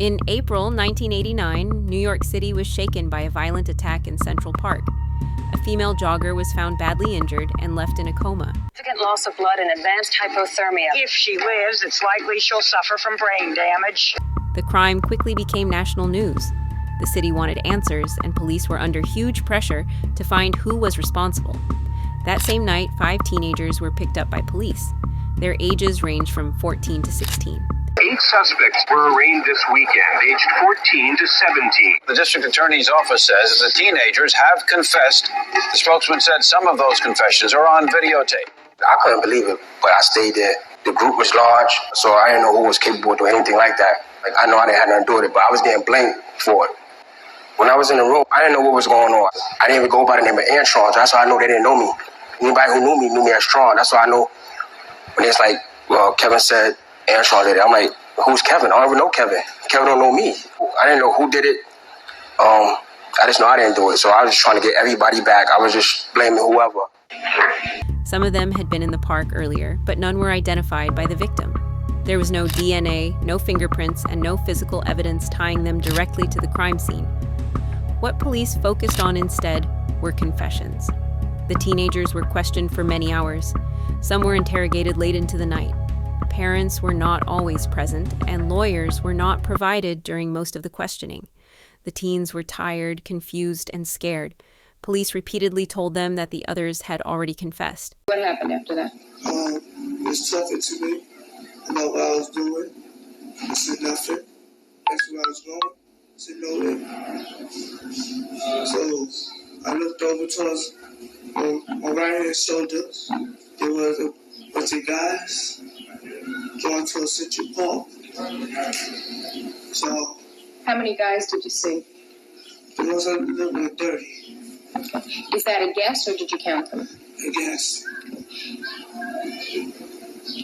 In April 1989, New York City was shaken by a violent attack in Central Park. A female jogger was found badly injured and left in a coma. Significant loss of blood and advanced hypothermia. If she lives, it's likely she'll suffer from brain damage. The crime quickly became national news. The city wanted answers, and police were under huge pressure to find who was responsible. That same night, 5 teenagers were picked up by police. Their ages ranged from 14 to 16. 8 suspects were arraigned this weekend, aged 14 to 17. The district attorney's office says that the teenagers have confessed. The spokesman said some of those confessions are on videotape. I couldn't believe it, but I stayed there. The group was large, so I didn't know who was capable of doing anything like that. I know I didn't have nothing to do with it, but I was getting blamed for it. When I was in the room, I didn't know what was going on. I didn't even go by the name of Antron. That's why I know they didn't know me. Anybody who knew me as Tron. That's why I know when it's like, well, Kevin said Antron did it. I'm like, who's Kevin? I don't even know Kevin. Kevin don't know me. I didn't know who did it. I just know I didn't do it. So I was just trying to get everybody back. I was just blaming whoever. Some of them had been in the park earlier, but none were identified by the victim. There was no DNA, no fingerprints, and no physical evidence tying them directly to the crime scene. What police focused on instead were confessions. The teenagers were questioned for many hours. Some were interrogated late into the night. Parents were not always present, and lawyers were not provided during most of the questioning. The teens were tired, confused, and scared. Police repeatedly told them that the others had already confessed. What happened after that? Just talking to me about what I was doing. I said nothing. That's where I was going. I said no. So I looked over towards my right hand shoulder. There was a bunch of guys going to a Central Park. So how many guys did you see? There was a little bit 30. Is that a guess, or did you count them? I guess.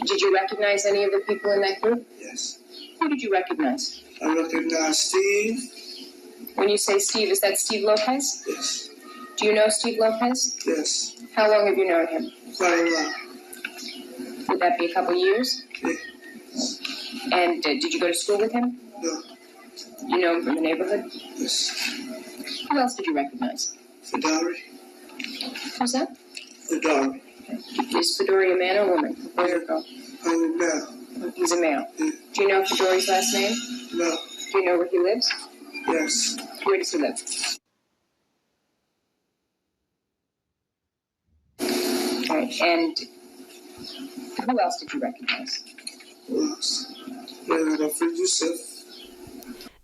Did you recognize any of the people in that group? Yes. Who did you recognize? I recognized Steve. When you say Steve, is that Steve Lopez? Yes. Do you know Steve Lopez? Yes. How long have you known him? Quite a while. Would that be a couple years? Yeah. And did you go to school with him? No. You know him from the neighborhood? Yes. Who else did you recognize? Fedari. Who's that? Fedari. Is Fedori a man or woman? Boy or girl? I'm a male. He's a male. Yeah. Do you know Fedori's last name? No. Do you know where he lives? Yes. Where does he live? All right, and who else did you recognize? Who else? My friend Yusuf.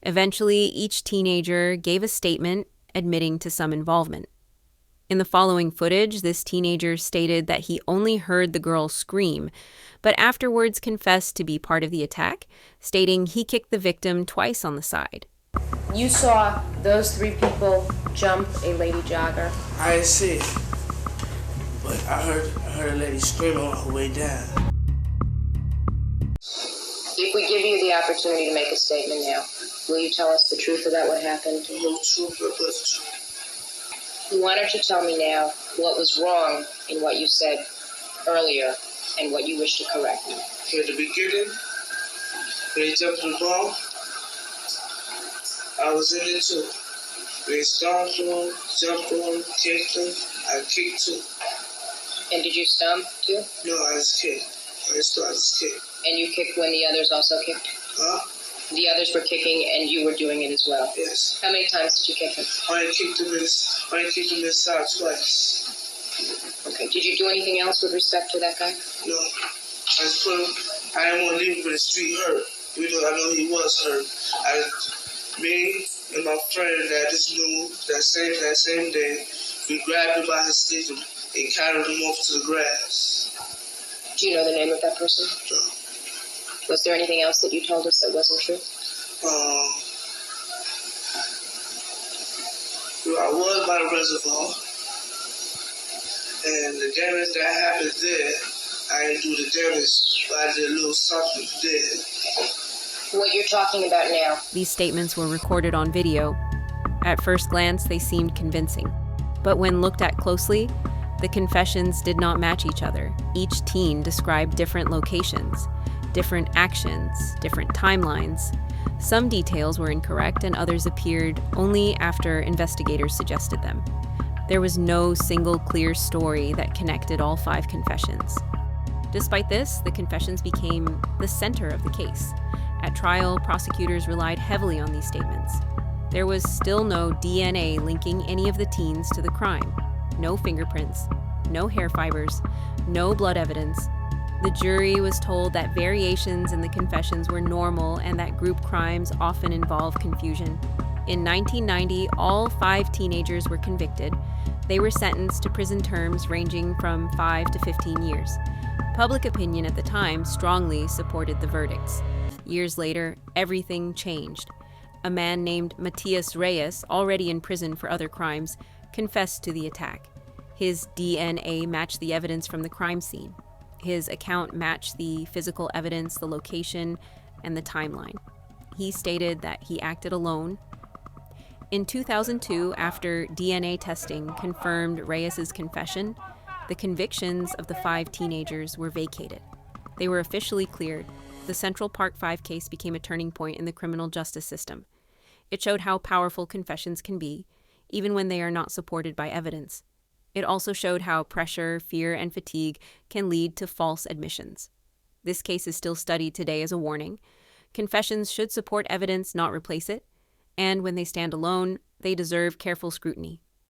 Eventually, each teenager gave a statement admitting to some involvement. In the following footage, this teenager stated that he only heard the girl scream, but afterwards confessed to be part of the attack, stating he kicked the victim twice on the side. You saw those 3 people jump a lady jogger. I didn't see it, but I heard a lady scream on her way down. If we give you the opportunity to make a statement now, will you tell us the truth about what happened? The whole truth but the truth. Why don't you tell me now what was wrong in what you said earlier and what you wish to correct? At the beginning, when he jumped the ball, I was in it too. When he stomped on, jumped on, kicked him, I kicked too. And did you stomp too? No, I just kicked. I just kicked. And you kicked when the others also kicked? Huh? The others were kicking and you were doing it as well? Yes. How many times did you kick him? I kicked him inside twice. Okay. Did you do anything else with respect to that guy? No. I just put him, I didn't want to leave him in the street hurt. Even though I know he was hurt. Me and my friend that just knew that same day, we grabbed him by his sleeve and carried him off to the grass. Do you know the name of that person? No. Was there anything else that you told us that wasn't true? I was by the reservoir, and the damage that happened there, I didn't do the damage, but I did a little something there. What you're talking about now. These statements were recorded on video. At first glance, they seemed convincing. But when looked at closely, the confessions did not match each other. Each teen described different locations, different actions, different timelines. Some details were incorrect and others appeared only after investigators suggested them. There was no single clear story that connected all 5 confessions. Despite this, the confessions became the center of the case. At trial, prosecutors relied heavily on these statements. There was still no DNA linking any of the teens to the crime. No fingerprints, no hair fibers, no blood evidence. The jury was told that variations in the confessions were normal and that group crimes often involve confusion. In 1990, all 5 teenagers were convicted. They were sentenced to prison terms ranging from 5 to 15 years. Public opinion at the time strongly supported the verdicts. Years later, everything changed. A man named Matias Reyes, already in prison for other crimes, confessed to the attack. His DNA matched the evidence from the crime scene. His account matched the physical evidence, the location, and the timeline. He stated that he acted alone. In 2002, after DNA testing confirmed Reyes's confession, the convictions of the 5 teenagers were vacated. They were officially cleared. The Central Park 5 case became a turning point in the criminal justice system. It showed how powerful confessions can be, even when they are not supported by evidence. It also showed how pressure, fear, and fatigue can lead to false admissions. This case is still studied today as a warning. Confessions should support evidence, not replace it. And when they stand alone, they deserve careful scrutiny.